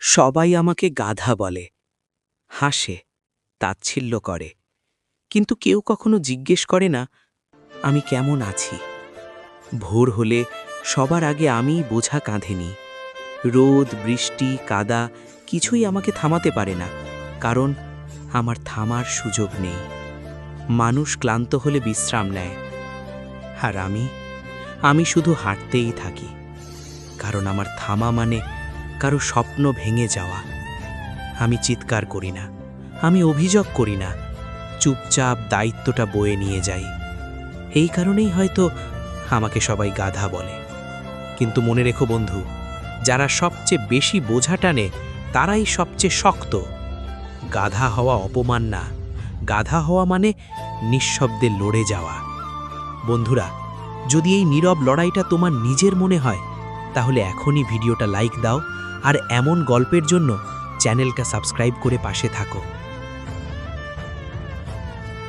সবাই আমাকে গাধা বলে, হাসে, তাচ্ছিল্য করে, কিন্তু কেউ কখনো জিজ্ঞেস করে না আমি কেমন আছি। ভোর হলে সবার আগে আমিই বোঝা কাঁধে নিই। রোদ, বৃষ্টি, কাদা কিছুই আমাকে থামাতে পারে না, কারণ আমার থামার সুযোগ নেই। মানুষ ক্লান্ত হলে বিশ্রাম নেয়, আর আমি শুধু হাঁটতেই থাকি, কারণ আমার থামা মানে কারো স্বপ্ন ভেঙে যাওয়া। আমি চিৎকার করি না, আমি অভিযোগ করি না, চুপচাপ দায়িত্বটা বয়ে নিয়ে যাই। এই কারণেই হয়তো আমাকে সবাই গাধা বলে। কিন্তু মনে রেখো বন্ধু, যারা সবচেয়ে বেশি বোঝা টানে তারাই সবচেয়ে শক্ত। গাধা হওয়া অপমান না, গাধা হওয়া মানে নিঃশব্দে লড়ে যাওয়া। বন্ধুরা, যদি এই নীরব লড়াইটা তোমার নিজের মনে হয়, তাহলে এখনই ভিডিওটা লাইক দাও আর এমন গল্পের জন্য চ্যানেলটা সাবস্ক্রাইব করে পাশে থাকো।